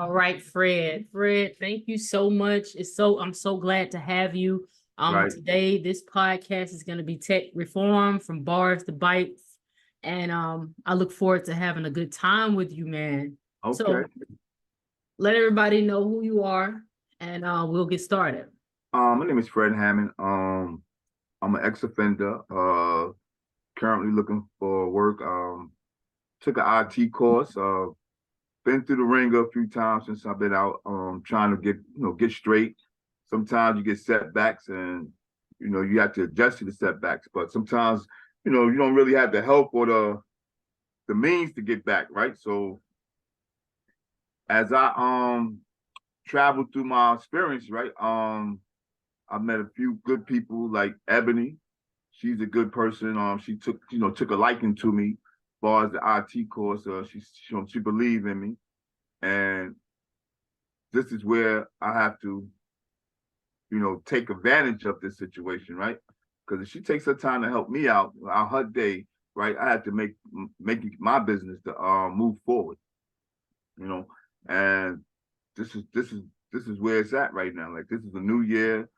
All right, Fred. Fred, thank you so much. I'm so glad to have you. Right. Today this podcast is going to be tech reform from bars to bytes. And I look forward to having a good time with you, man. Okay. So let everybody know who you are and we'll get started. My name is Fred Hammond. I'm an ex-offender, currently looking for work. Took an IT course, been through the ringer a few times since I've been out, trying to get straight. Sometimes you get setbacks and, you have to adjust to the setbacks, but sometimes, you don't really have the help or the means to get back, right? So as I traveled through my experience, right, I met a few good people like Ebony. She's a good person. She took a liking to me as far as the IT course. She believed in me, and this is where I have to, take advantage of this situation, right? Because if she takes her time to help me out her day, right, I have to make it my business to move forward, and this is where it's at right now. Like, this is a new year.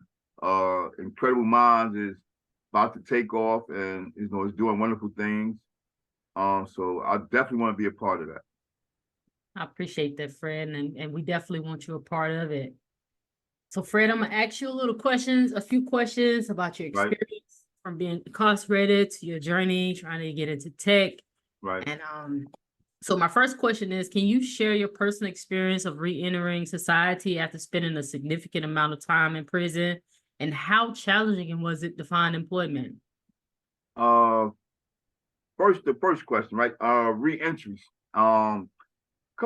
Incredible Minds is about to take off and is doing wonderful things. So I definitely want to be a part of that. I appreciate that, Fred, and we definitely want you a part of it. So, Fred, I'm gonna ask you a few questions about your Right. experience from being incarcerated to your journey trying to get into tech. Right. And so my first question is, can you share your personal experience of re-entering society after spending a significant amount of time in prison? And how challenging was it to find employment? Uh, the first question, right? Re-entries. Coming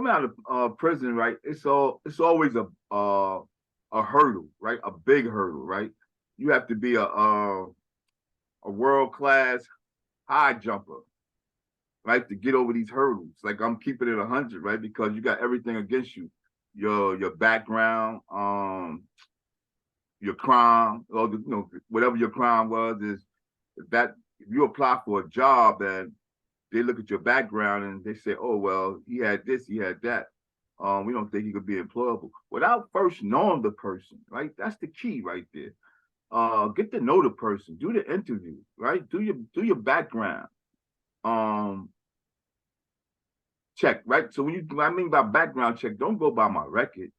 out of prison, right? It's always a hurdle, right? A big hurdle, right? You have to be a world-class high jumper, right? To get over these hurdles. Like, I'm keeping it 100, right? Because you got everything against you. Your background, your crime, or whatever your crime was, is that if you apply for a job and they look at your background and they say, oh, well, he had this, he had that. We don't think he could be employable. Without first knowing the person, right? That's the key right there. Get to know the person, do the interview, right? Do your background. Check, right? So when I mean by background check, don't go by my record.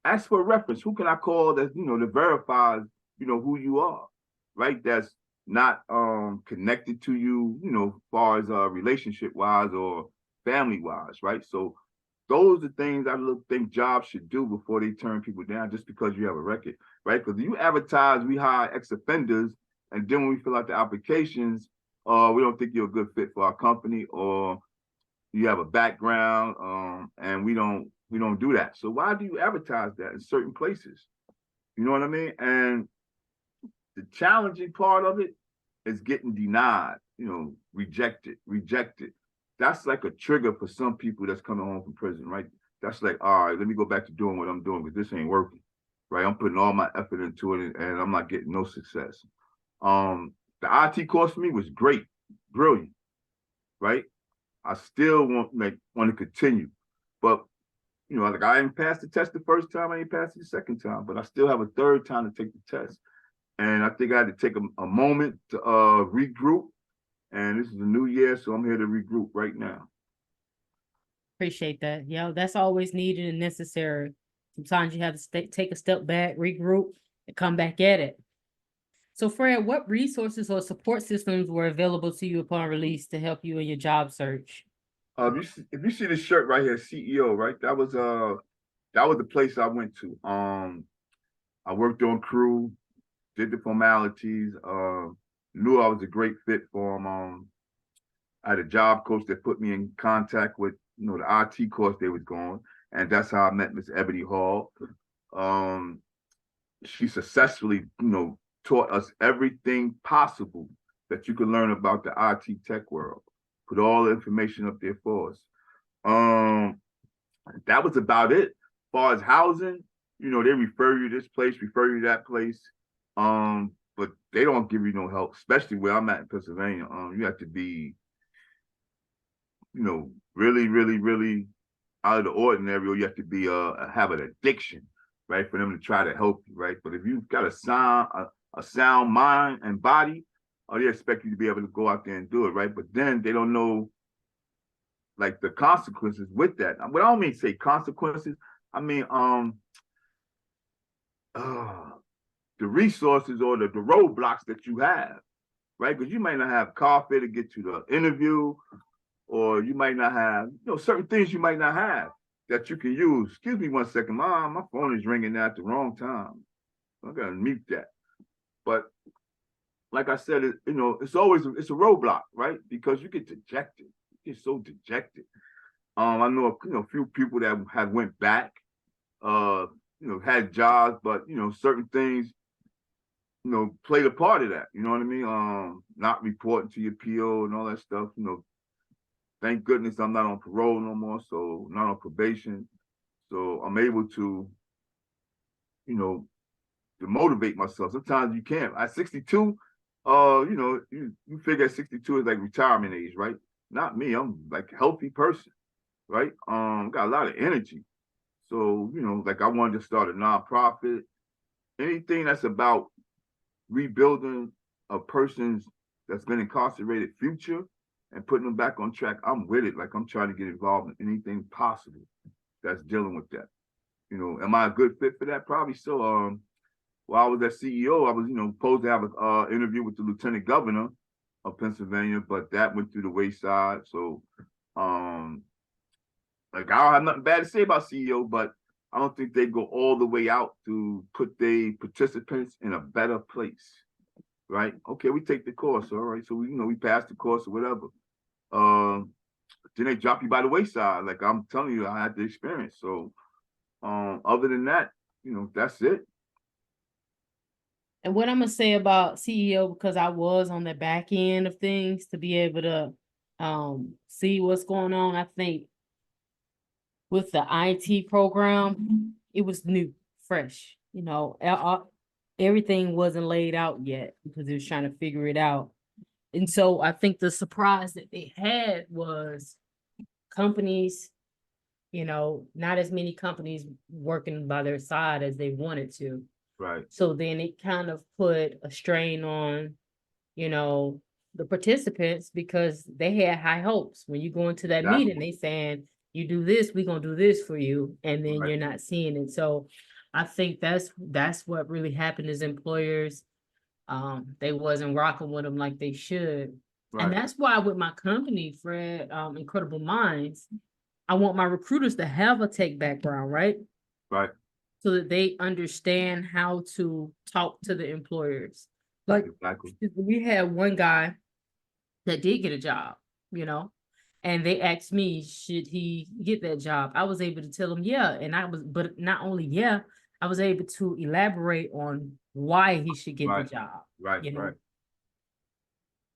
Ask for a reference. Who can I call that that verifies who you are, right? That's not connected to you, as far as relationship wise or family wise, right? So those are things I think jobs should do before they turn people down just because you have a record, right? Because you advertise we hire ex-offenders, and then when we fill out the applications, we don't think you're a good fit for our company, or you have a background, and we don't do that. So why do you advertise that in certain places? You know what I mean? And the challenging part of it is getting denied, rejected. That's like a trigger for some people that's coming home from prison, right? That's like, all right, let me go back to doing what I'm doing because this ain't working, right? I'm putting all my effort into it and I'm not getting no success. The IT course for me was great, brilliant, right? I still want to continue, but like, I didn't pass the test the first time, I didn't pass it the second time, but I still have a third time to take the test. And I think I had to take a moment to regroup. And this is a new year, so I'm here to regroup right now. Appreciate that. Yeah, that's always needed and necessary. Sometimes you have to take a step back, regroup, and come back at it. So, Fred, what resources or support systems were available to you upon release to help you in your job search? If you see this shirt right here, CEO, right? That was the place I went to. I worked on crew, did the formalities, knew I was a great fit for them. I had a job coach that put me in contact with, the IT course they was going, and that's how I met Miss Ebony Hall. She successfully, taught us everything possible that you could learn about the IT tech world. Put all the information up there for us. That was about it. As far as housing, they refer you this place, refer you that place. But they don't give you no help, especially where I'm at in Pennsylvania. You have to be, really, really, really out of the ordinary, or you have to be have an addiction, right, for them to try to help you, right? But if you've got a sound mind and body, they expect you to be able to go out there and do it, right? But then they don't know like the consequences with that. But I don't mean say consequences. I mean the resources or the roadblocks that you have, right? Because you might not have coffee to get to the interview, or you might not have, certain things you might not have that you can use. Excuse me 1 second, my phone is ringing at the wrong time. I gotta mute that. But like I said, it's always it's a roadblock, right? Because you get dejected. You get so dejected. I know a few people that have went back, had jobs, but certain things, played a part of that. You know what I mean? Not reporting to your PO and all that stuff. Thank goodness I'm not on parole no more, so not on probation. So I'm able to, to motivate myself. Sometimes you can't. At 62, you figure at 62 is like retirement age, right? Not me. I'm like a healthy person, right? Got a lot of energy. So, like I wanted to start a nonprofit. Anything that's about rebuilding a person's that's been incarcerated future and putting them back on track, I'm with it. Like I'm trying to get involved in anything possible that's dealing with that. Am I a good fit for that? Probably so. While I was at CEO, I was, supposed to have an interview with the lieutenant governor of Pennsylvania, but that went through the wayside. So, like I don't have nothing bad to say about CEO, but I don't think they go all the way out to put the participants in a better place, right? Okay, we take the course, all right. So we pass the course or whatever. Then they drop you by the wayside. Like I'm telling you, I had the experience. So, other than that, that's it. And what I'm gonna say about CEO, because I was on the back end of things to be able to see what's going on. I think with the IT program, it was new, fresh. Everything wasn't laid out yet because it was trying to figure it out. And so I think the surprise that they had was companies, not as many companies working by their side as they wanted to. Right. So then it kind of put a strain on, the participants because they had high hopes. When you go into that meeting, they saying, you do this, we're gonna do this for you, and then you're not seeing it. So I think that's what really happened is employers, they wasn't rocking with them like they should. Right. And that's why with my company, Fred, Incredible Minds, I want my recruiters to have a tech background, right? Right. So that they understand how to talk to the employers. Like we had one guy that did get a job, and they asked me, should he get that job? I was able to tell them, yeah. But not only, yeah, I was able to elaborate on why he should get the job. Right. Right.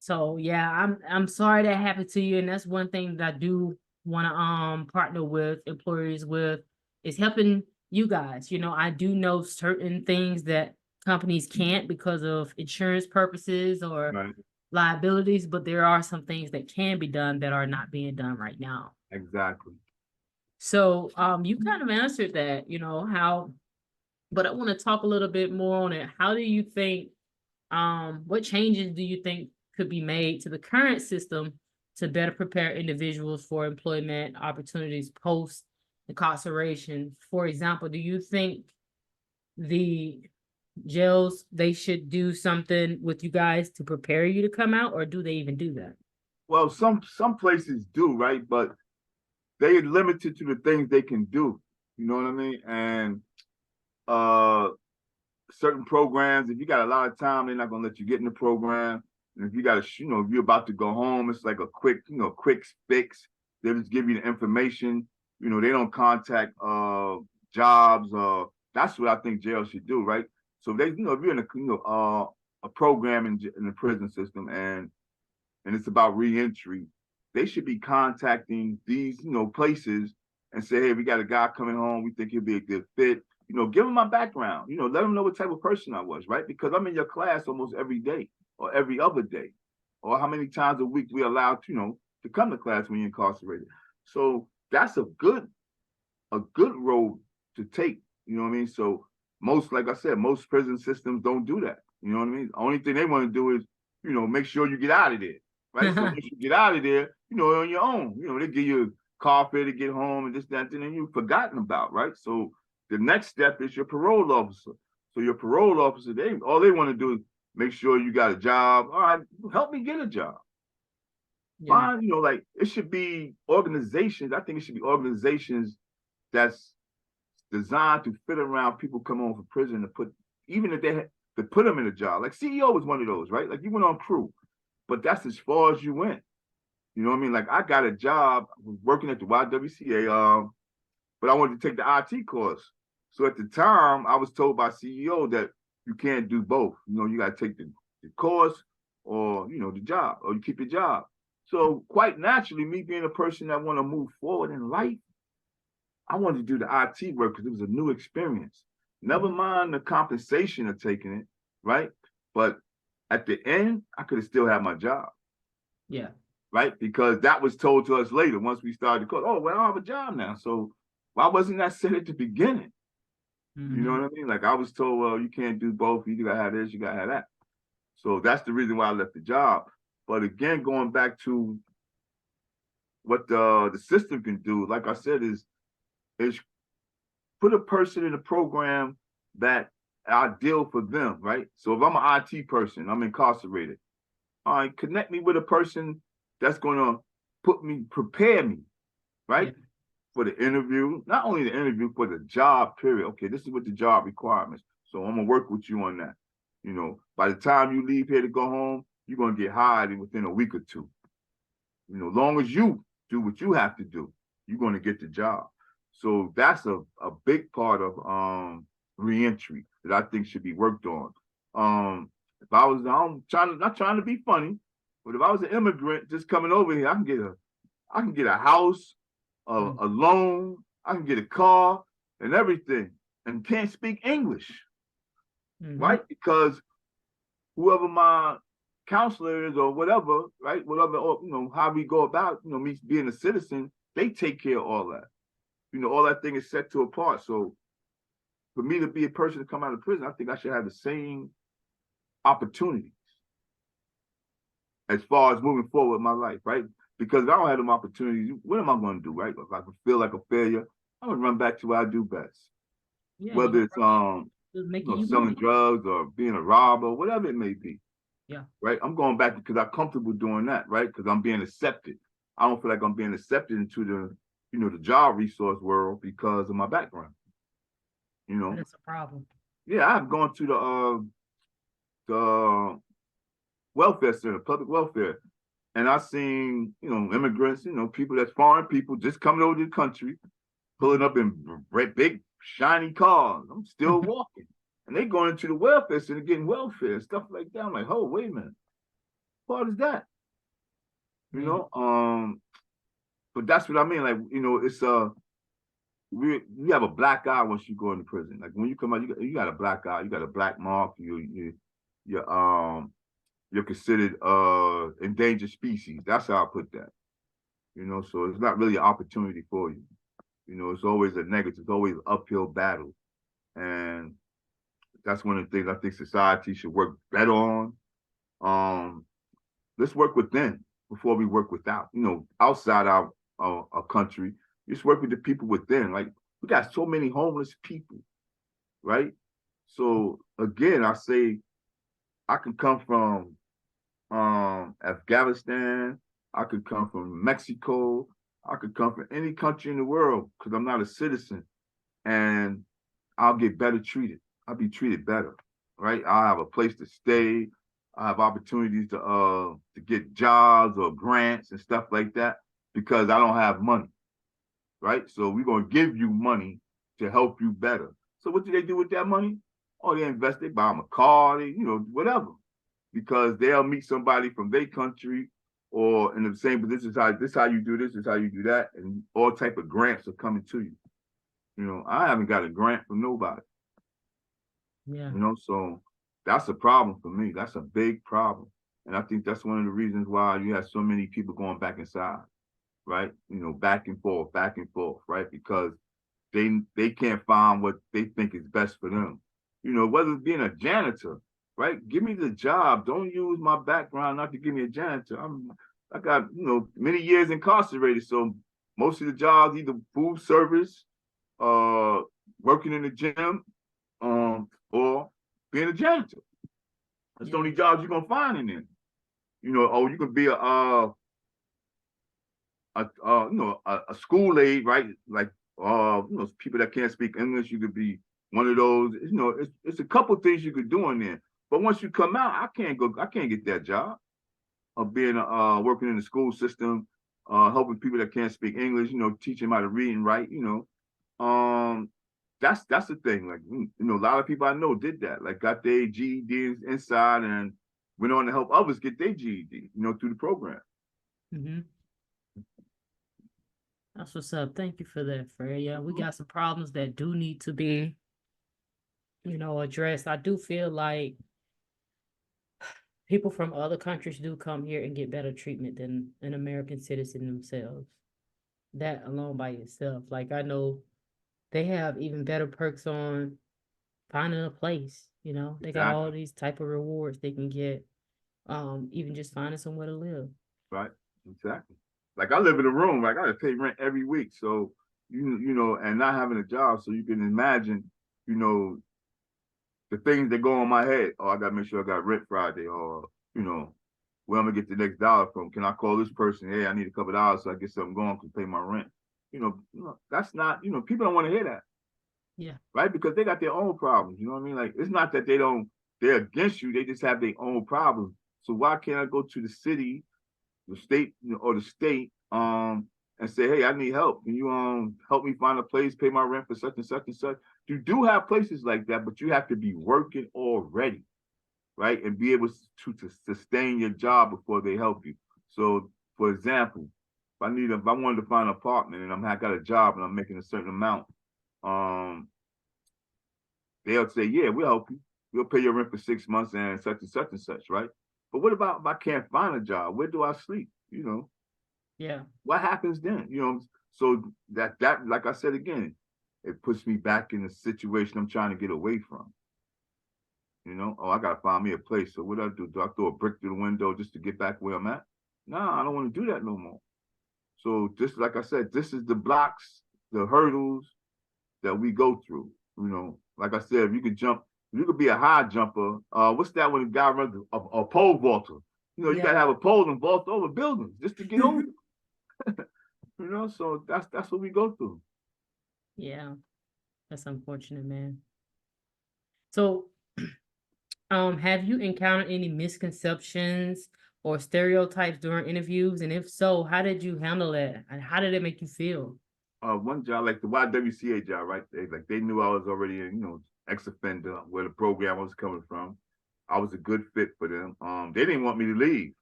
So yeah, I'm sorry that happened to you. And that's one thing that I do want to partner with employers with is helping you guys. I do know certain things that companies can't because of insurance purposes or liabilities, but there are some things that can be done that are not being done right now. Exactly. So you kind of answered that, how, but I want to talk a little bit more on it. How do you think, what changes do you think could be made to the current system to better prepare individuals for employment opportunities post incarceration? For example, do you think the jails, they should do something with you guys to prepare you to come out, or do they even do that? Well, some places do, right? But they are limited to the things they can do. You know what I mean? And certain programs, if you got a lot of time, they're not gonna let you get in the program. And if you got to, if you're about to go home, it's like a quick fix. They just give you the information. They don't contact jobs. That's what I think jail should do, right? So they, if you're in a program in the prison system and it's about reentry, they should be contacting these places and say, hey, we got a guy coming home. We think he'll be a good fit. Give them my background. Let them know what type of person I was, right? Because I'm in your class almost every day or every other day, or how many times a week we allowed, to come to class when you're incarcerated. So that's a good a good road to take. You know what I mean? So most, like I said, most prison systems don't do that. You know what I mean? The only thing they want to do is, make sure you get out of there, right? So once you get out of there, on your own. They give you a car fare to get home and this, that, and then you've forgotten about, right? So the next step is your parole officer. So your parole officer, all they want to do is make sure you got a job. All right, help me get a job. Yeah. Fine, like it should be organizations. I think it should be organizations that's designed to fit around people come home from prison to put, even if to put them in a job. Like CEO was one of those, right? Like you went on crew, but that's as far as you went. You know what I mean? Like I got a job working at the YWCA, but I wanted to take the IT course. So at the time, I was told by CEO that you can't do both. You got to take the course or, the job, or you keep your job. So quite naturally, me being a person that want to move forward in life, I wanted to do the IT work because it was a new experience. Never mind the compensation of taking it, right? But at the end, I could have still had my job. Yeah. Right? Because that was told to us later once we started the course. Oh, well, I have a job now. So why wasn't that said at the beginning? You know what I mean? Like I was told, well, you can't do both. You gotta have this, you gotta have that. So that's the reason why I left the job. But again, going back to what the system can do, like I said, is put a person in a program that ideal for them, right? So if I'm an IT person, I'm incarcerated. All right, connect me with a person that's gonna prepare me, right? Yeah. For the interview, not only the interview, for the job, period. Okay, this is what the job requirements. So I'm gonna work with you on that. By the time you leave here to go home, you're gonna get hired within a week or two. Long as you do what you have to do, you're gonna get the job. So that's a big part of reentry that I think should be worked on. If I was, I'm not trying to be funny, but if I was an immigrant just coming over here, I can get a house, a loan, I can get a car and everything, and can't speak English, right? Because whoever my counselor is or whatever, right? Whatever, how we go about, me being a citizen, they take care of all that. All that thing is set to a part. So for me to be a person to come out of prison, I think I should have the same opportunities as far as moving forward in my life, right? Because if I don't have them opportunities, what am I going to do, right? If I feel like a failure, I'm going to run back to what I do best. Yeah. Whether it's selling drugs or being a robber, whatever it may be. Yeah. Right. I'm going back because I'm comfortable doing that, right? Because I'm being accepted. I don't feel like I'm being accepted into the job resource world because of my background. That's a problem. Yeah, I've gone to the welfare center, public welfare, and I've seen, immigrants, people that's foreign people just coming over to the country, pulling up in big, shiny cars. I'm still walking. And they going into the welfare center getting welfare, stuff like that. I'm like, oh, wait a minute. What is that? But that's what I mean. Like, it's you have a black eye once you go into prison. Like when you come out, you got a black eye, you got a black mark, you're considered endangered species. That's how I put that. So it's not really an opportunity for you. It's always a negative, it's always an uphill battle. And that's one of the things I think society should work better on. Let's work within before we work without. Outside our country, just work with the people within. Like we got so many homeless people, right? So again, I say I can come from Afghanistan, I could come from Mexico, I could come from any country in the world because I'm not a citizen, and I'll get better treated. I'll be treated better, right? I'll have a place to stay. I have opportunities to get jobs or grants and stuff like that because I don't have money, right? So we're gonna give you money to help you better. So what do they do with that money? Oh, they invest. They buy them a car, whatever, because they'll meet somebody from their country or in the same position. This how you do this, this how you do that, and all type of grants are coming to you. I haven't got a grant from nobody. Yeah. So that's a problem for me. That's a big problem. And I think that's one of the reasons why you have so many people going back inside, right? Back and forth, right? Because they can't find what they think is best for them. You know, whether it's being a janitor, right? Give me the job. Don't use my background not to give me a janitor. I got, you know, many years incarcerated, so most of the jobs either food service, uh, working in the gym, or being a janitor. That's the only jobs you're gonna find in there. You know, oh, you could be you know, a school aide, right? Like you know, people that can't speak English, you could be one of those. You know, it's a couple things you could do in there. But once you come out, I can't get that job of being working in the school system, helping people that can't speak English, you know, teaching them how to read and write, you know. That's the thing. Like, you know, a lot of people I know did that, like got their GEDs inside and went on to help others get their GED, you know, through the program. Mm-hmm. That's what's up. Thank you for that, Fred. Yeah, we got some problems that do need to be, you know, addressed. I do feel like people from other countries do come here and get better treatment than an American citizen themselves. That alone by itself. Like I know they have even better perks on finding a place, you know. They got all these type of rewards they can get, even just finding somewhere to live. Right. Exactly. Like I live in a room, like I gotta pay rent every week. So you know, and not having a job, so you can imagine, you know, the things that go on my head. Oh, I gotta make sure I got rent Friday, or you know, where I'm gonna get the next dollar from. Can I call this person? Hey, I need a couple of dollars so I get something going to pay my rent. You know, that's not, you know, people don't want to hear that. Yeah. Right? Because they got their own problems. You know what I mean? Like it's not that they're against you, they just have their own problems. So why can't I go to the city, the state, you know, or the state, and say, hey, I need help. Can you help me find a place, pay my rent for such and such and such? You do have places like that, but you have to be working already, right? And be able to sustain your job before they help you. So, for example, if I wanted to find an apartment and I got a job and I'm making a certain amount, um, they'll say, yeah, we'll help you. We'll pay your rent for 6 months and such, right? But what about if I can't find a job? Where do I sleep? You know, Yeah. what happens then? You know, so that like I said again, it puts me back in the situation I'm trying to get away from. You know, oh, I gotta find me a place. So what do I do? Do I throw a brick through the window just to get back where I'm at? No, I don't want to do that no more. So just like I said, this is the blocks, the hurdles that we go through. You know, like I said, if you could jump, you could be a high jumper. What's that when a guy runs a pole vaulter? You know, you gotta have a pole and vault over buildings just to get over. You know, so that's what we go through. Yeah. That's unfortunate, man. So, have you encountered any misconceptions or stereotypes during interviews? And if so, how did you handle it? And how did it make you feel? One job, like the YWCA job, right? They knew I was already, you know, ex-offender, where the program was coming from. I was a good fit for them. They didn't want me to leave,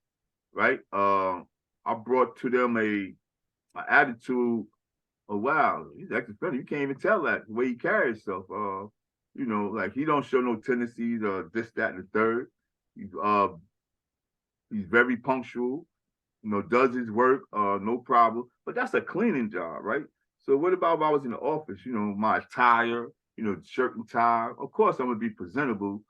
right? I brought to them a attitude of, wow, he's ex-offender. You can't even tell that the way he carries himself. You know, like he don't show no tendencies or this, that, and the third. He's he's very punctual, you know, does his work, no problem. But that's a cleaning job, right? So what about if I was in the office? You know, my attire, you know, shirt and tie. Of course, I'm gonna be presentable,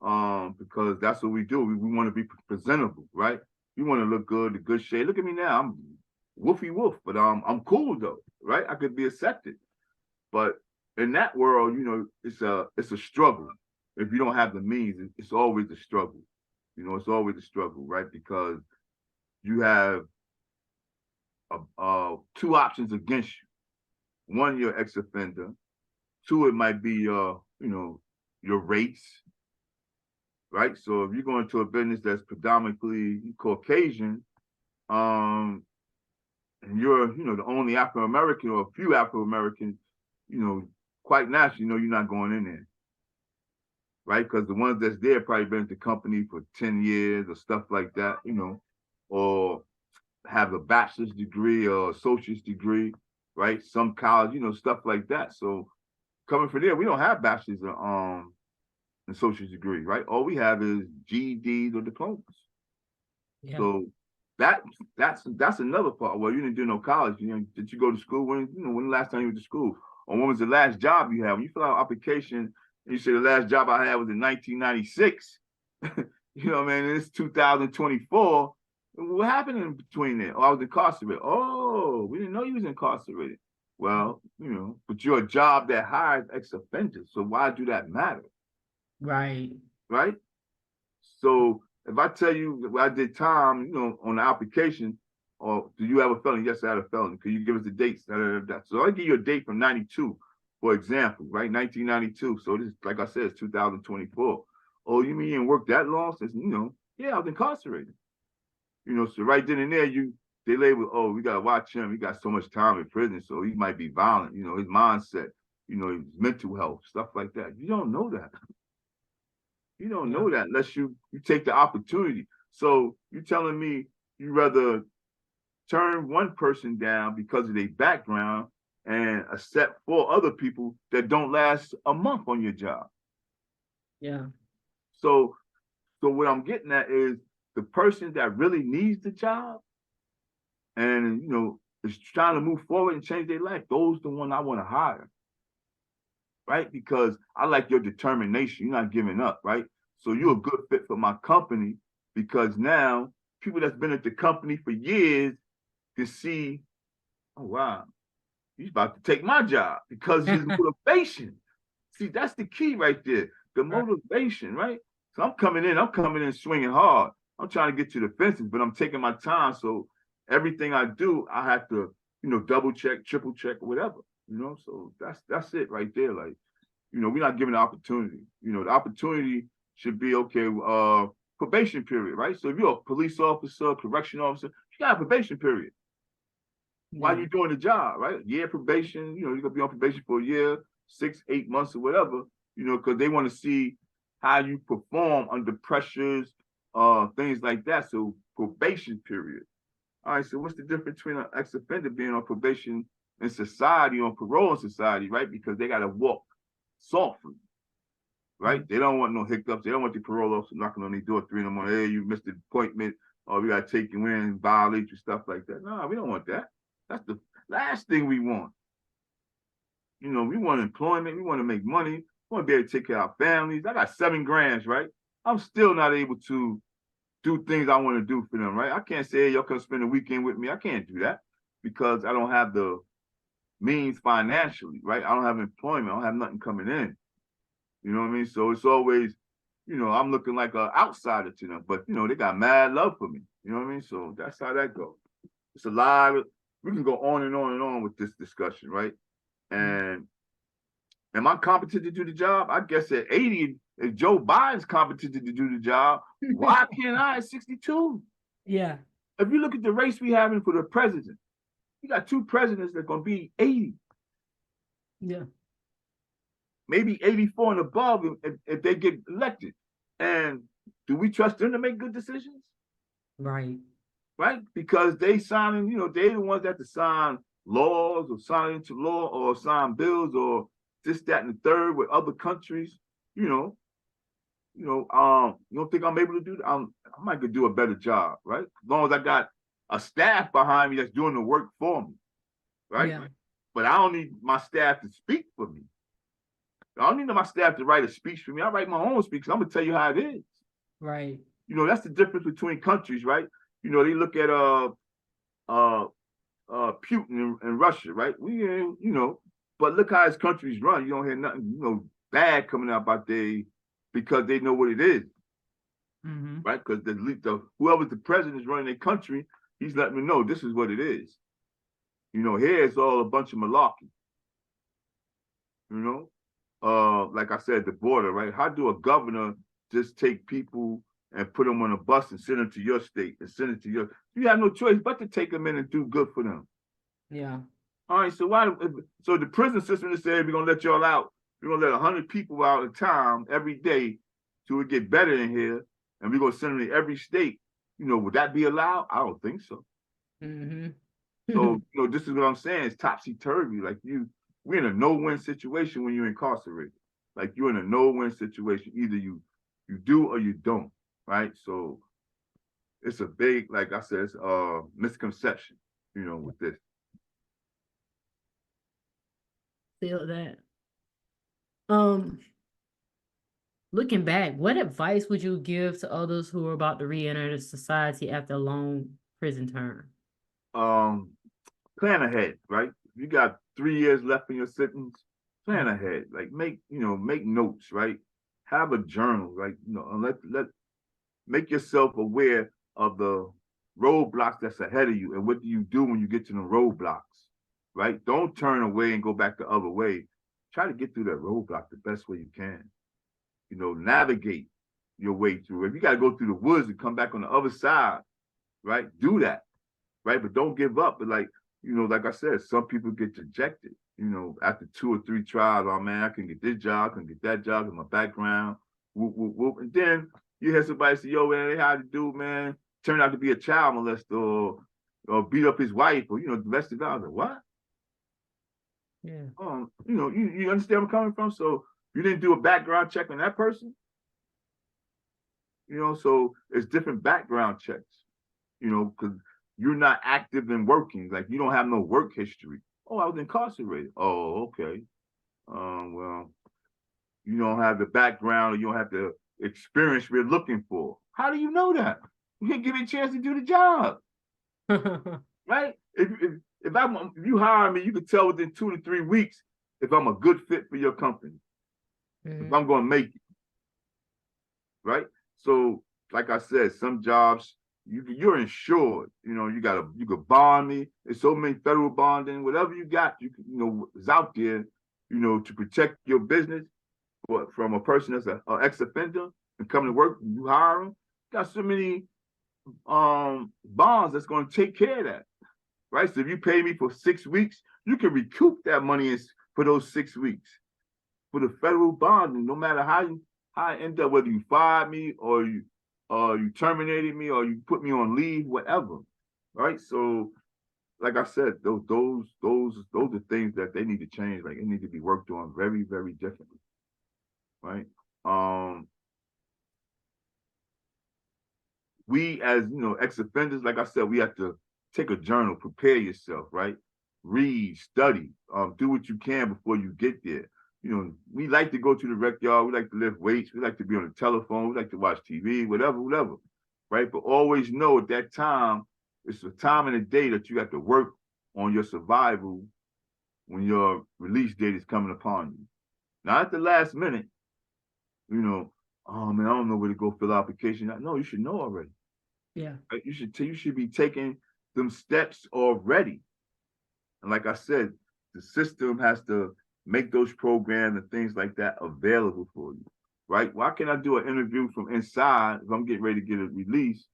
because that's what we do. We want to be presentable, right? We want to look good, a good shade. Look at me now. I'm woofy woof, but I'm cool though, right? I could be accepted. But in that world, you know, it's a struggle. If you don't have the means, it's always a struggle. You know, it's always a struggle, right? Because you have two options against you. One, you're ex-offender. Two, it might be you know, your race, right? So if you're going to a business that's predominantly Caucasian, and you're, you know, the only African American or a few African Americans, you know, quite naturally, you know, you're not going in there, right? Because the ones that's there probably been at the company for 10 years or stuff like that, you know, or have a bachelor's degree or associate's degree, right? Some college, you know, stuff like that. So coming from there, we don't have bachelor's or associate's degree, right? All we have is GEDs or diplomas. Yeah. So that's another part. Well, you didn't do no college. You know, did you go to school? When, you know, when the last time you went to school? or when was the last job you had? When you fill out an application and you say the last job I had was in 1996, you know what I mean? It's 2024. What happened in between there? Oh, I was incarcerated. Oh, we didn't know you was incarcerated. Well, you know, but you're a job that hires ex-offenders. So why do that matter? Right. Right? So if I tell you I did time, you know, on the application, or do you have a felony? Yes, I had a felony. Could you give us the dates? So I'll give you a date from 92, for example, right? 1992. So this, like I said, it's 2024. Oh, you mean you didn't work that long? Says, you know, yeah, I was incarcerated. You know, so right then and there, they label, oh, we gotta watch him. He got so much time in prison, so he might be violent. You know, his mindset, you know, his mental health, stuff like that. You don't know that. You don't know that unless you take the opportunity. So you telling me you rather turn one person down because of their background and accept 4 other people that don't last a month on your job. Yeah. So what I'm getting at is the person that really needs the job and, you know, is trying to move forward and change their life, those are the one I want to hire. Right? Because I like your determination. You're not giving up, right? So you're a good fit for my company because now people that's been at the company for years can see, oh, wow, he's about to take my job because his motivation. See, that's the key right there. The motivation, right? So I'm coming in swinging hard. I'm trying to get to the fences, but I'm taking my time. So everything I do, I have to, you know, double check, triple check, whatever. You know, so that's it right there. Like, you know, we're not giving the opportunity. You know, the opportunity should be okay, probation period, right? So if you're a police officer, correction officer, you got a probation period. While you're doing the job, right? Year probation, you know, you're gonna be on probation for a year, 6, 8 months or whatever, you know, because they want to see how you perform under pressures, things like that. So probation period. All right, so what's the difference between an ex-offender being on probation in society, on parole in society, right? Because they got to walk softly, right? They don't want no hiccups. They don't want the parole officer knocking on their door 3 in the morning. Hey, you missed the appointment, or we got to take you in, violate you, stuff like that. No, we don't want that. That's the last thing we want. You know, we want employment. We want to make money. We want to be able to take care of our families. I got 7 grands, right? I'm still not able to do things I want to do for them, right? I can't say, hey, y'all come spend a weekend with me. I can't do that because I don't have the means financially, right? I don't have employment. I don't have nothing coming in. You know what I mean? So it's always, you know, I'm looking like an outsider to them, but, you know, they got mad love for me. You know what I mean? So that's how that goes. It's a lot of, we can go on and on and on with this discussion, right? And am I competent to do the job? I guess at 80, if Joe Biden's competent to do the job, why can't I at 62? Yeah. If you look at the race we having for the president, you got 2 presidents that are going to be 80. Yeah. Maybe 84 and above if they get elected. And do we trust them to make good decisions? Right. Right? Because they signing, you know, they're the ones that have to sign laws or sign into law or sign bills or this, that, and the third with other countries. You don't think I'm able to do that? I might could do a better job, right? As long as I got a staff behind me that's doing the work for me, right? Yeah. But I don't need my staff to speak for me. I don't need my staff to write a speech for me. I write my own speech. I'm gonna tell you how it is. Right. You know, that's the difference between countries, right? You know, they look at Putin in Russia, right? You know, but look how his countries run. You don't hear nothing, you know, bad coming out about because they know what it is, right? Because whoever's the president is running their country, he's letting me know this is what it is. You know, here it's all a bunch of malarkey. You know, like I said, the border, right? How do a governor just take people and put them on a bus and send them to your state and send it to your? You have no choice but to take them in and do good for them. Yeah. All right. So so the prison system is saying we're gonna let y'all out. We're gonna let 100 people out at a time every day till it get better in here, and we're gonna send them to every state. You know, would that be allowed? I don't think so. So you know, this is what I'm saying. It's topsy turvy. Like we're in a no-win situation when you're incarcerated. Like you're in a no-win situation. Either you do or you don't, right? So it's a big, like I said, it's a misconception, you know, with this. Feel that. Um, Looking back, what advice would you give to others who are about to re-enter the society after a long prison term? Um, Plan ahead, right? If you got 3 years left in your sentence, plan ahead. Like make notes, right? Have a journal, right? And let make yourself aware of the roadblocks that's ahead of you and what do you do when you get to the roadblocks, right? Don't turn away and go back the other way. Try to get through that roadblock the best way you can. Navigate your way through. If you got to go through the woods and come back on the other side, right? Do that, right? But don't give up. But like I said, some people get dejected, after 2 or 3 trials. Oh man, I can get this job, I can get that job in my background. Whoop, whoop, whoop. And then you hear somebody say, yo, man, how to do, man? Turned out to be a child molester or beat up his wife or, domestic violence. Like, what? Yeah. You understand where I'm coming from? So you didn't do a background check on that person? So it's different background checks, because you're not active in working. Like you don't have no work history. Oh, I was incarcerated. Oh, okay. Well, you don't have the background or you don't have the experience we're looking for. How do you know that? You can't give me a chance to do the job, right? If you hire me, you can tell within 2 to 3 weeks if I'm a good fit for your company, if I'm going to make it, right? So, like I said, some jobs you're insured. You could bond me. There's so many federal bonding, whatever you got, is out there, to protect your business from a person that's an ex-offender and coming to work. You hire them. Got so many bonds that's going to take care of that, right? So if you pay me for 6 weeks, you can recoup that money for those 6 weeks for the federal bonding. No matter how I end up, whether you fired me or you terminated me or you put me on leave, whatever, right? So, like I said, those are things that they need to change. Like it need to be worked on very, very differently, right? We as ex-offenders, like I said, we have to take a journal, prepare yourself, right? Read, study, do what you can before you get there. We like to go to the rec yard, we like to lift weights, we like to be on the telephone, we like to watch TV, whatever, right? But always know at that time, it's a time in the day that you have to work on your survival when your release date is coming upon you. Not at the last minute, oh man, I don't know where to go fill out application. No, you should know already. Yeah. Right? You should be taking them steps already. And like I said, the system has to make those programs and things like that available for you. Right? Why can't I do an interview from inside if I'm getting ready to get a release?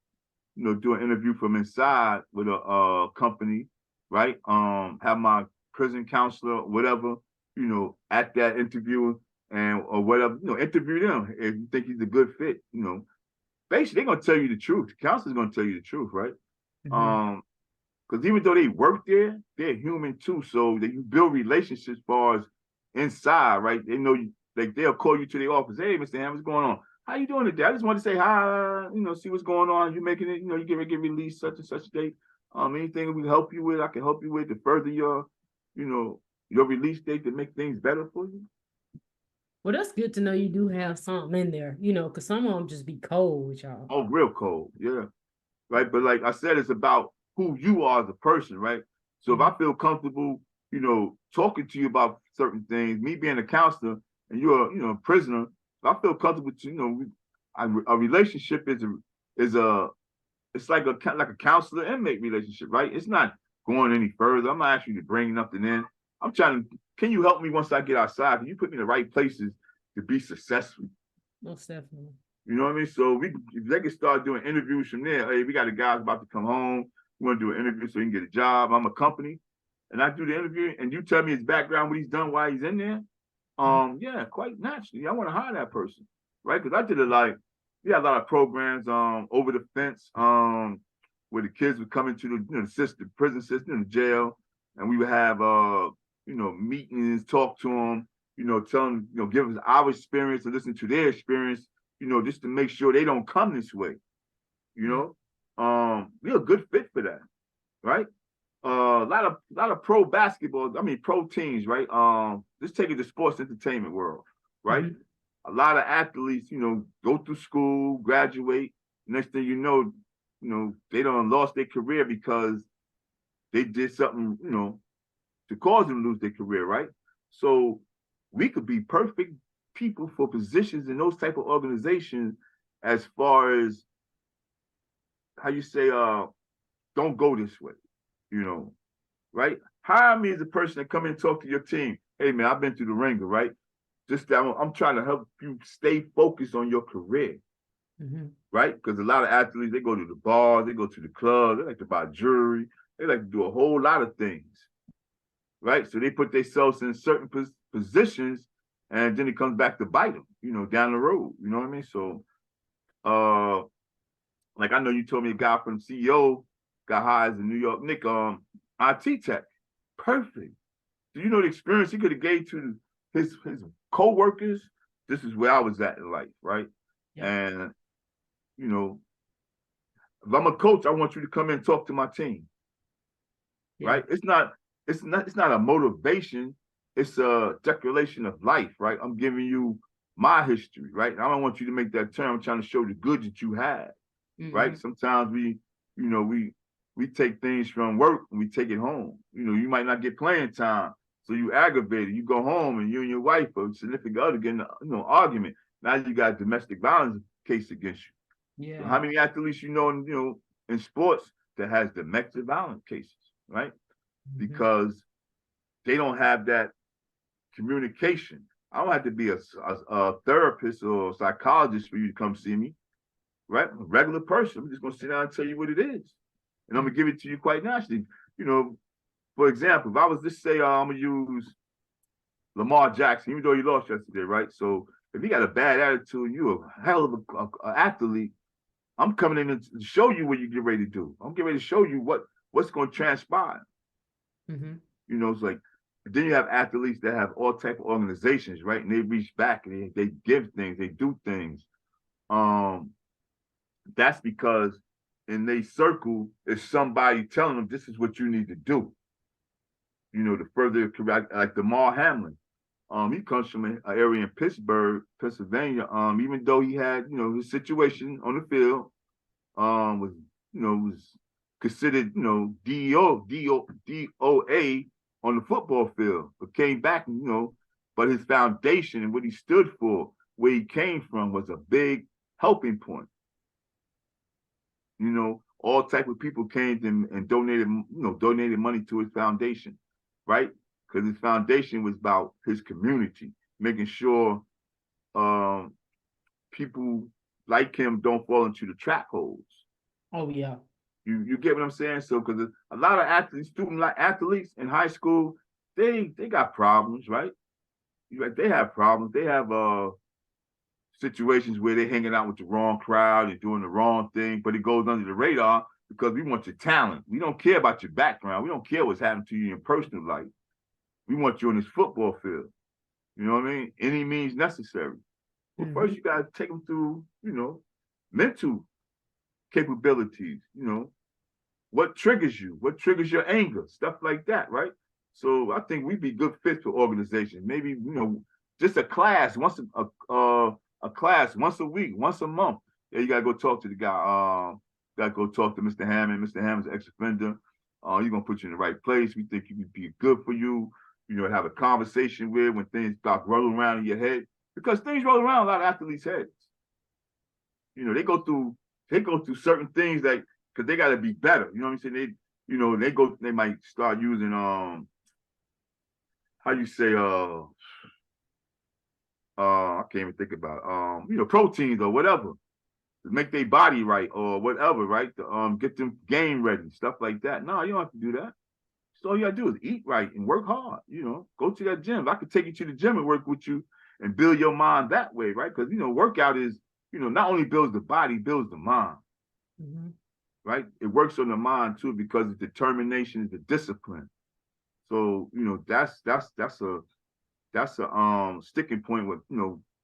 Do an interview from inside with a company, right? Have my prison counselor, whatever, at that interview or whatever, interview them if you think he's a good fit, basically they're gonna tell you the truth. The counselor's gonna tell you the truth, right? Because even though they work there, they're human too. So that you build relationships as far as inside, right? They know you, like they'll call you to the office. Hey, Mr. Ham, what's going on? How you doing today? I just want to say hi, see what's going on. You making it, you get ready to get released such and such date. Anything we can help you with, I can help you with to further your release date to make things better for you. Well, that's good to know you do have something in there, because some of them just be cold with y'all. Oh, real cold, yeah. Right. But like I said, it's about who you are as a person, right? So if I feel comfortable, talking to you about certain things, me being a counselor and you're, a prisoner, if I feel comfortable to, a relationship it's like a counselor inmate relationship, right? It's not going any further. I'm not asking you to bring nothing in. I'm trying to, can you help me once I get outside? Can you put me in the right places to be successful? Most definitely. You know what I mean? So if they can start doing interviews from there, hey, we got a guy about to come home. We want to do an interview so he can get a job. I'm a company, and I do the interview, and you tell me his background, what he's done, why he's in there. Yeah, quite naturally, I want to hire that person, right? Because I did we had a lot of programs, over the fence, where the kids would come into the prison system, the jail, and we would have meetings, talk to them, tell them, give us our experience and listen to their experience. Just to make sure they don't come this way. We're a good fit for that, right? a lot of pro basketball. I mean, pro teams, right? Just take it to sports entertainment world, right? Mhm. A lot of athletes, go through school, graduate. Next thing they done lost their career because they did something, to cause them to lose their career, right? So we could be perfect people for positions in those type of organizations as far as how you say, don't go this way, you know, right? Hire me as a person to come in and talk to your team. Hey man, I've been through the ringer, right? Just that I'm trying to help you stay focused on your career, Mhm. right? Because a lot of athletes, they go to the bars, they go to the clubs, they like to buy jewelry, they like to do a whole lot of things, right? So they put themselves in certain positions, and then it comes back to bite them, down the road. You know what I mean? So, like I know you told me a guy from CEO got hired as a New York Knicks IT tech. Perfect. Do you know the experience he could have gave to his co-workers? This is where I was at in life, right? Yep. And you know, if I'm a coach, I want you to come in and talk to my team, Yeah. right? It's not a motivation, it's a declaration of life, right? I'm giving you my history, right? I don't want you to make that turn. I'm trying to show the good that you had, right? Mhm. Sometimes we take things from work and we take it home. You might not get playing time, so you aggravated. You go home and you and your wife or significant other get in argument. Now you got a domestic violence case against you. So Yeah. how many athletes in sports that has domestic violence cases, right? Mhm. Because they don't have that communication. I don't have to be a therapist or a psychologist for you to come see me, right? A regular person. I'm just gonna sit down and tell you what it is, and I'm gonna give it to you quite naturally. You know, for example, if I was to say I'm gonna use Lamar Jackson, even though he lost yesterday, right? So if he got a bad attitude, you a hell of a athlete. I'm coming in to show you what you get ready to do. I'm getting ready to show you what's going to transpire. Mhm. It's like then you have athletes that have all type of organizations, right? And they reach back and they give things, they do things. Um, that's because in their circle is somebody telling them this is what you need to do. To further correct, like Damar Hamlin. He comes from an area in Pittsburgh, Pennsylvania. Even though he had, his situation on the field, was considered, DOA on the football field, but came back, but his foundation and what he stood for, where he came from, was a big helping point. All type of people came to him and donated money to his foundation, right? Because his foundation was about his community, making sure um, people like him don't fall into the trap holes. Oh yeah. You get what I'm saying? So because a lot of athletes, student like athletes in high school, they got problems, right? They have problems. They have situations where they're hanging out with the wrong crowd and doing the wrong thing, but it goes under the radar because we want your talent. We don't care about your background. We don't care what's happening to you in your personal life. We want you on this football field. You know what I mean? Any means necessary. But first, Mhm. you got to take them through, mental capabilities. What triggers you? What triggers your anger? Stuff like that, right? So I think we'd be good fits for organizations. Maybe just a class a class once a week, once a month. Yeah, you gotta go talk to the guy. Gotta go talk to Mr. Hammond. Mr. Hammond's an ex-offender. He's gonna put you in the right place. We think he would be good for you. Have a conversation with when things start rolling around in your head because things roll around a lot of athletes' heads. They go through certain things that because they got to be better. You know what I'm saying? They might start using how you say I can't even think about proteins or whatever to make their body right or whatever, right? To get them game ready, stuff like that. No, you don't have to do that. So all you gotta do is eat right and work hard. Go to that gym. I could take you to the gym and work with you and build your mind that way, right? Because workout is not only builds the body, builds the mind, Mhm. right? It works on the mind too because the determination is the discipline. So that's a sticking point with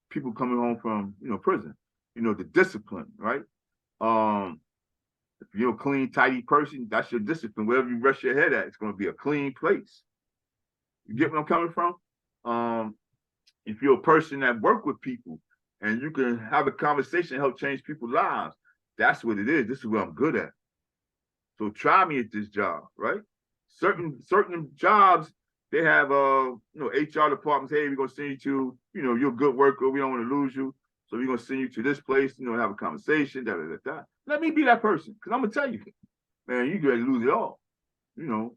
people coming home from prison. The discipline, right? Um, If you're a clean, tidy person, that's your discipline. Wherever you rest your head at, it's going to be a clean place. You get what I'm coming from? If you're a person that work with people and you can have a conversation and help change people's lives, that's what it is. This is what I'm good at. So try me at this job, right? Certain jobs, they have HR departments. Hey, we're gonna send you to, you're a good worker. We don't want to lose you, so we're gonna send you to this place. Have a conversation. Da da da da. Let me be that person, because I'm gonna tell you, man, you get ready to lose it all. You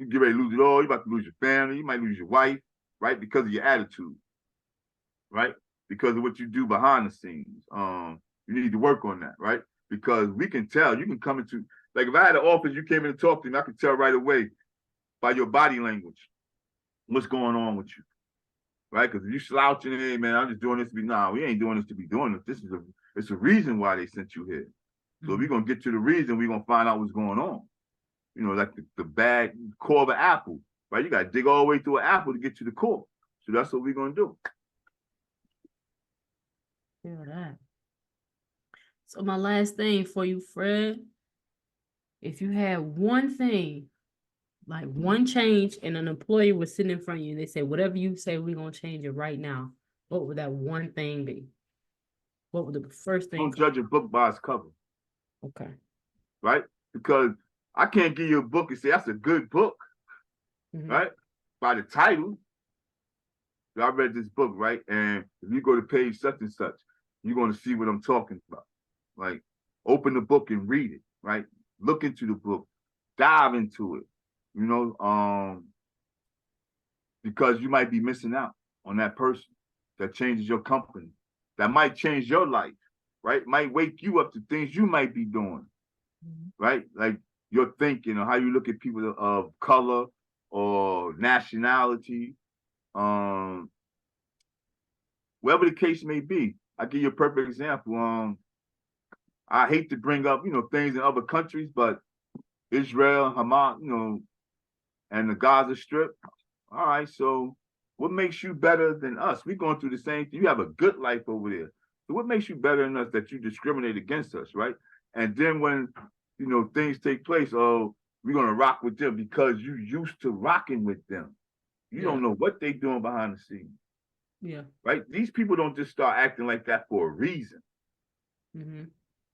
get ready to lose it all. You're about to lose your family. You might lose your wife, right? Because of your attitude, right? Because of what you do behind the scenes. You need to work on that, right? Because we can tell. You can come into, like, if I had an office, you came in to talk to me, I could tell right away by your body language what's going on with you, right? Because if you slouching, hey man, I'm just doing this to be, nah, we ain't doing this to be doing this. It's a reason why they sent you here. So if we're gonna get to the reason, we're gonna find out what's going on. Like the bad core of an apple, right? You gotta dig all the way through an apple to get to the core. So that's what we're gonna do. Feel that. So my last thing for you, Fred, if you had one thing, like one change, and an employee was sitting in front of you and they say, whatever you say, we're gonna change it right now, what would that one thing be? What would the first thing? Don't judge a book by its cover. Okay. Right? Because I can't give you a book and say that's a good book, right? By the title. I read this book, right? And if you go to page such and such, you're going to see what I'm talking about. Like, open the book and read it, right? Look into the book, dive into it, because you might be missing out on that person that changes your company, that might change your life, right? Might wake you up to things you might be doing, right? Like your thinking or how you look at people of color or nationality, whatever the case may be. I'll give you a perfect example. I hate to bring up, things in other countries, but Israel, Hamas, and the Gaza Strip. All right, so what makes you better than us? We're going through the same thing. You have a good life over there. So what makes you better than us that you discriminate against us, right? And then when, things take place, oh, we're going to rock with them because you used to rocking with them. You don't know what they're doing behind the scenes. Yeah. Right? These people don't just start acting like that for a reason.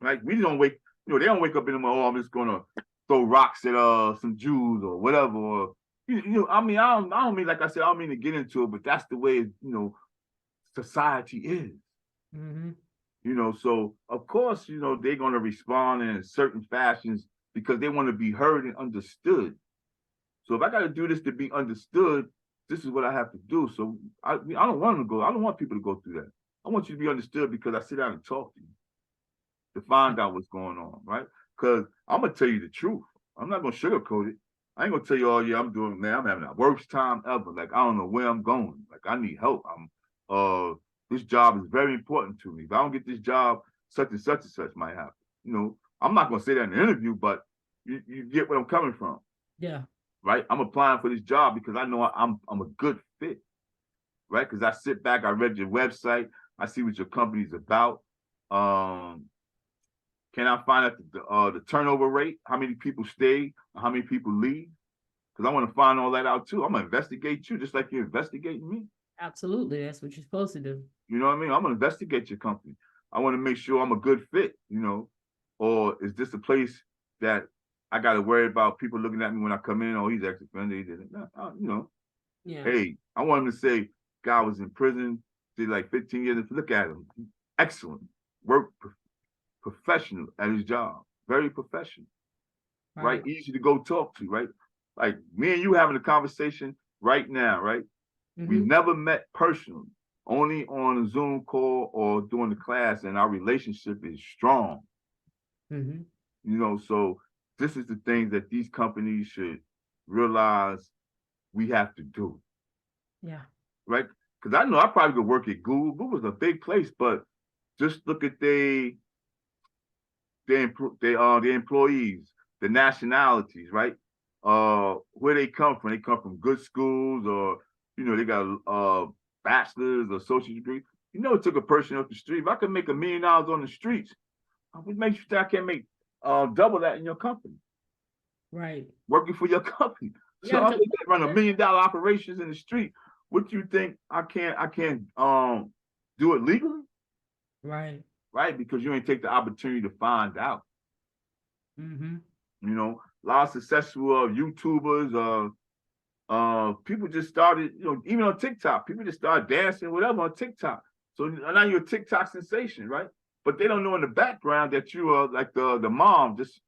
Right? We don't wake, they don't wake up in the morning, oh, I'm just going to throw rocks at some Jews or whatever. Or, I don't mean, like I said, I don't mean to get into it, but that's the way, society is. So of course, they're going to respond in certain fashions because they want to be heard and understood. So if I got to do this to be understood, this is what I have to do. So I don't want to go. I don't want people to go through that. I want you to be understood because I sit down and talk to you to find out what's going on, right? Because I'm going to tell you the truth. I'm not going to sugarcoat it. I ain't going to tell you, oh, yeah, I'm having the worst time ever. Like, I don't know where I'm going. Like, I need help. This job is very important to me. If I don't get this job, such and such might happen. I'm not going to say that in the interview, but you get where I'm coming from. Yeah. Right? I'm applying for this job because I know I'm a good fit. Right? Because I sit back, I read your website, I see what your company's about. Can I find out the turnover rate? How many people stay? How many people leave? Because I want to find all that out too. I'm gonna investigate you just like you're investigating me. Absolutely, that's what you're supposed to do. You know what I mean? I'm gonna investigate your company. I want to make sure I'm a good fit. Or is this a place that I got to worry about people looking at me when I come in? Oh, he's ex-offender. He didn't. Yeah. Hey, I want him to say, guy was in prison, did like 15 years. Look at him. Excellent. Work professional at his job. Very professional. Right? Easy to go talk to, right? Like me and you having a conversation right now, right? We never met personally, only on a Zoom call or during the class, and our relationship is strong. So this is the things that these companies should realize we have to do. Yeah. Right? Because I know I probably could work at Google. Google's a big place, but just look at the employees, the nationalities, right? Where they come from. They come from good schools, or they got bachelor's or associate degree. It took a person off the street. If I could make $1 million on the streets, what makes you think I can't make double that in your company, Right. working for your company. So Yeah, I because think they run $1 million operations in the street. What you think I can't do it legally? right. Right? Because you ain't take the opportunity to find out. Mm-hmm. You know, a lot of successful YouTubers, people just started, even on TikTok, people just started dancing, whatever, on TikTok. So now you're a TikTok sensation, right? But they don't know in the background that you are like the mom, just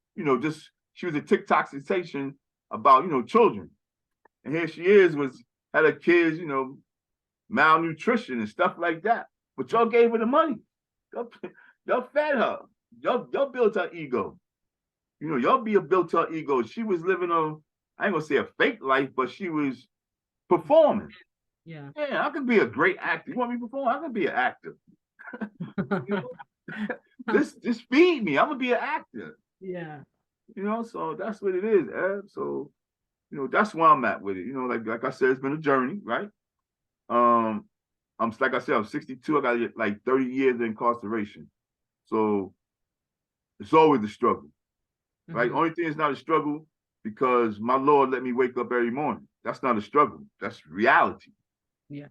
she was a TikTok sensation about, children. And here she had her kids, malnutrition and stuff like that. But y'all gave her the money. Y'all, y'all fed her. Y'all built her ego. Y'all built her ego. She was living I ain't gonna say a fake life, but she was performing. Yeah. Yeah, I could be a great actor. You want me to perform? I could be an actor. Just feed me. I'm gonna be an actor. Yeah. So that's what it is, Ed. So, that's where I'm at with it. Like I said, it's been a journey, right? Like I said, I'm 62. I got like 30 years of incarceration. So it's always a struggle, right? Mm-hmm. Only thing is not a struggle because my Lord let me wake up every morning. That's not a struggle. That's reality. Yeah.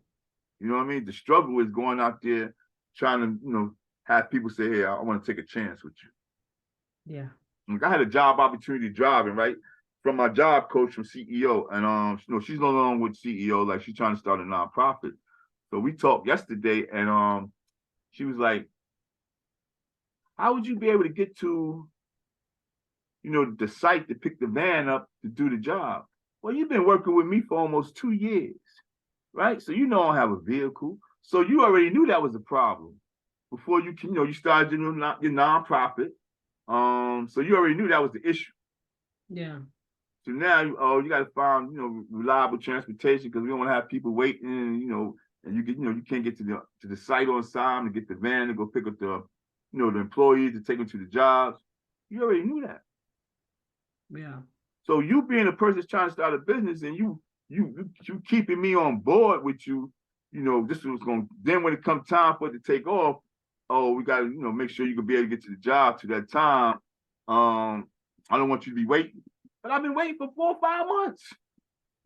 You know what I mean? The struggle is going out there trying to, have people say, hey, I want to take a chance with you. Yeah. Like I had a job opportunity driving, right? From my job coach from CEO. And she's no longer with CEO, like she's trying to start a nonprofit. So we talked yesterday and she was like, how would you be able to get to, the site to pick the van up to do the job? Well, you've been working with me for almost 2 years, right? So I don't have a vehicle. So you already knew that was a problem before you started your nonprofit. So you already knew that was the issue. Yeah. So now you got to find reliable transportation because we don't want to have people waiting, and you can't get to the site on time to get the van to go pick up the employees to take them to the jobs. You already knew that. Yeah. So you being a person that's trying to start a business and you keeping me on board with you, this was going. Then when it comes time for it to take off, we got to make sure you can be able to get to the job to that time. I don't want you to be waiting. But I've been waiting for 4 or 5 months.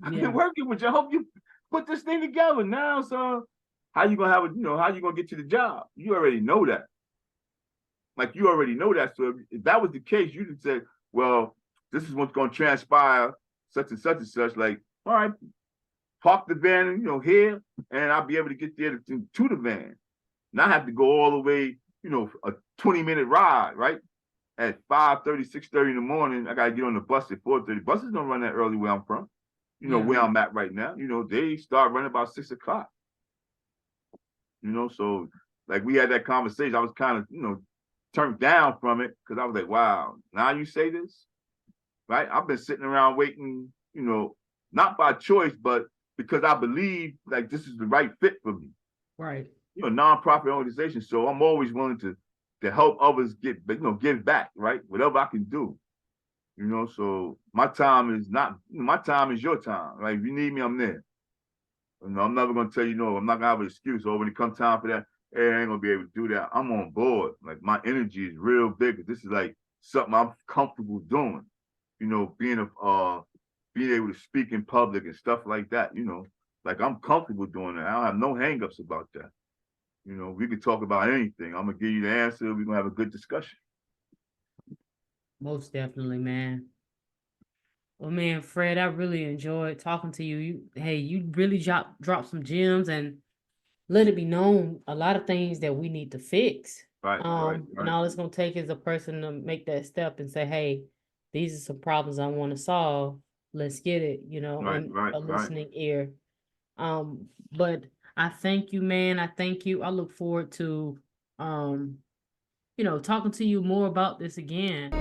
I've been working with you. I hope you put this thing together now. So how you gonna how you gonna get to the job? You already know that. Like you already know that. So if that was the case, you'd have said, well, this is what's gonna transpire, such and such and such. Like, all right, park the van, here, and I'll be able to get there to the van. Not have to go all the way, a 20-minute ride, right? At 5:30, 6:30 in the morning, I gotta get on the bus at 4:30. Buses don't run that early where I'm from. Where I'm at right now. They start running about 6 o'clock. So like we had that conversation. I was kind of, turned down from it because I was like, wow, now you say this, right? I've been sitting around waiting, not by choice, but because I believe like this is the right fit for me. Right. Nonprofit organization. So I'm always willing to help others give back, right? Whatever I can do. So my time is your time, right? If you need me, I'm there. I'm never gonna tell you no. I'm not gonna have an excuse. Or when it comes time for that, hey, I ain't gonna be able to do that. I'm on board. Like my energy is real big. This is like something I'm comfortable doing. Being able to speak in public and stuff like that. Like I'm comfortable doing that. I don't have no hangups about that. We could talk about anything. I'm gonna give you the answer. We're gonna have a good discussion. Most definitely, man. Well, man, Fred, I really enjoyed talking to you. You really dropped some gems and let it be known a lot of things that we need to fix. Right. And all it's gonna take is a person to make that step and say, hey, these are some problems I want to solve. Let's get it, and a listening ear. But I thank you, man. I thank you. I look forward to talking to you more about this again.